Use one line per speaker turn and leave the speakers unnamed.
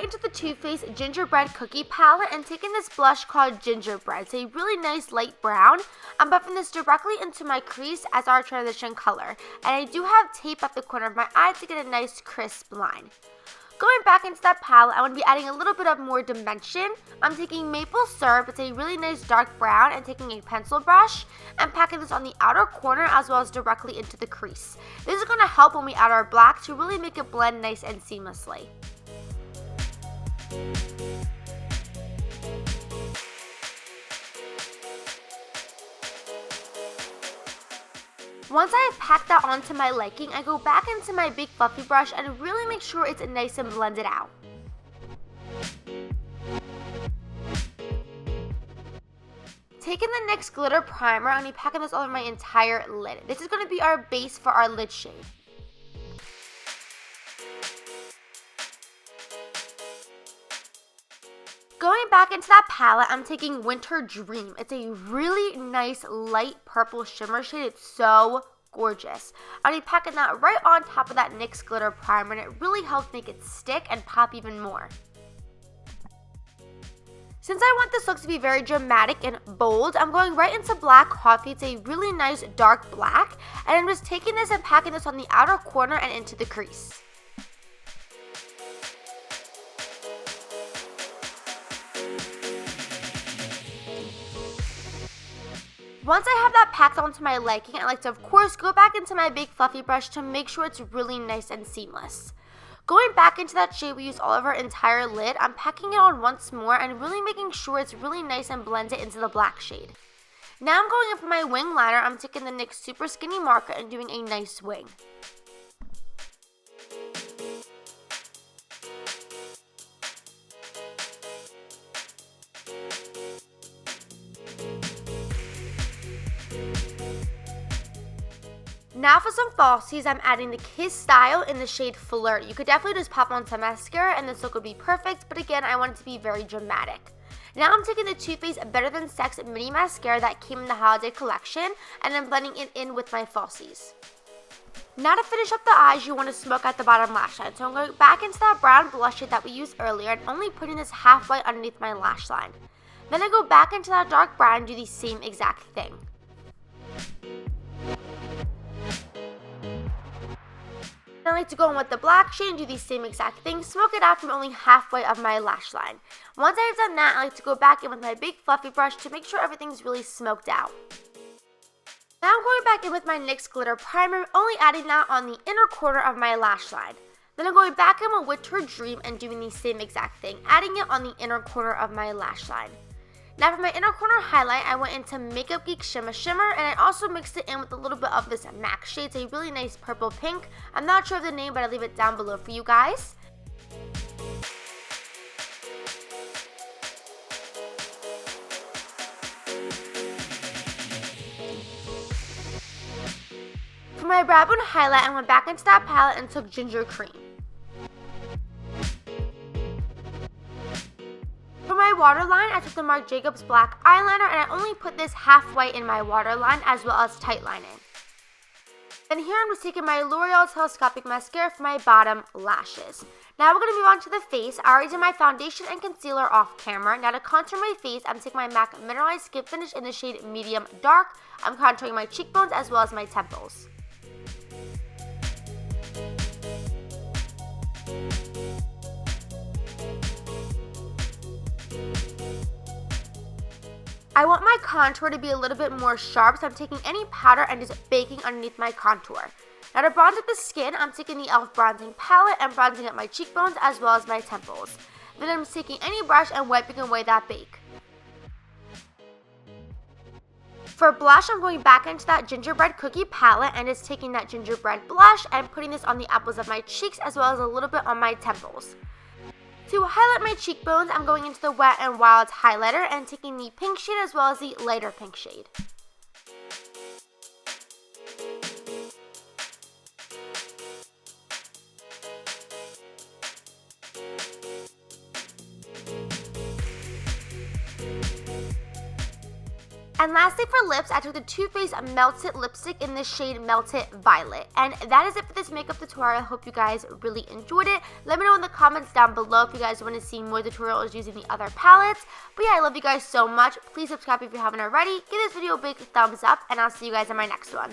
right into the Too Faced Gingerbread Cookie Palette and taking this blush called Gingerbread. It's a really nice light brown. I'm buffing this directly into my crease as our transition color. And I do have tape at the corner of my eye to get a nice crisp line. Going back into that palette, I'm going to be adding a little bit of more dimension. I'm taking maple syrup, it's a really nice dark brown, and taking a pencil brush and packing this on the outer corner as well as directly into the crease. This is going to help when we add our black to really make it blend nice and seamlessly. Once I have packed that onto my liking, I go back into my big fluffy brush and really make sure it's nice and blended out. Taking the NYX glitter primer, I'm going to be packing this over my entire lid. This is going to be our base for our lid shade. Going back into that palette, I'm taking Winter Dream. It's a really nice light purple shimmer shade. It's so gorgeous. I'm going to be packing that right on top of that NYX glitter primer, and it really helps make it stick and pop even more. Since I want this look to be very dramatic and bold, I'm going right into Black Coffee. It's a really nice dark black, and I'm just taking this and packing this on the outer corner and into the crease. Once I have that packed onto my liking, I like to, of course, go back into my big fluffy brush to make sure it's really nice and seamless. Going back into that shade we used all over our entire lid, I'm packing it on once more and really making sure it's really nice and blended into the black shade. Now I'm going in for my wing liner. I'm taking the NYX Super Skinny marker and doing a nice wing. Now for some falsies, I'm adding the Kiss Style in the shade Flirty. You could definitely just pop on some mascara and this look would be perfect, but again, I want it to be very dramatic. Now I'm taking the Too Faced Better Than Sex mini mascara that came in the holiday collection, and I'm blending it in with my falsies. Now to finish up the eyes, you want to smoke out the bottom lash line. So I'm going back into that brown blush shade that we used earlier and only putting this halfway underneath my lash line. Then I go back into that dark brown and do the same exact thing. I like to go in with the black shade and do the same exact thing, smoke it out from only halfway of my lash line. Once I've done that, I like to go back in with my big fluffy brush to make sure everything's really smoked out. Now I'm going back in with my NYX glitter primer, only adding that on the inner corner of my lash line. Then I'm going back in with Winter Dream and doing the same exact thing, adding it on the inner corner of my lash line. Now for my inner corner highlight, I went into Makeup Geek Shimma Shimmer, and I also mixed it in with a little bit of this MAC shade. It's a really nice purple pink. I'm not sure of the name, but I'll leave it down below for you guys. For my brow bone highlight, I went back into that palette and took Ginger Cream. For my waterline, I took the Marc Jacobs black eyeliner, and I only put this halfway in my waterline as well as tight lining. Then here I'm just taking my L'Oreal Telescopic Mascara for my bottom lashes. Now we're going to move on to the face. I already did my foundation and concealer off camera. Now to contour my face, I'm taking my MAC Mineralized Skin Finish in the shade Medium Dark. I'm contouring my cheekbones as well as my temples. I want my contour to be a little bit more sharp, so I'm taking any powder and just baking underneath my contour. Now to bronze up the skin, I'm taking the e.l.f. bronzing palette and bronzing up my cheekbones as well as my temples. Then I'm just taking any brush and wiping away that bake. For blush, I'm going back into that Gingerbread Cookie palette and just taking that gingerbread blush and putting this on the apples of my cheeks as well as a little bit on my temples. To highlight my cheekbones, I'm going into the Wet n Wild highlighter and taking the pink shade as well as the lighter pink shade. And lastly for lips, I took the Too Faced Melted Lipstick in the shade Melted Violet. And that is it for this makeup tutorial. I hope you guys really enjoyed it. Let me know in the comments down below if you guys want to see more tutorials using the other palettes. But yeah, I love you guys so much. Please subscribe if you haven't already. Give this video a big thumbs up, and I'll see you guys in my next one.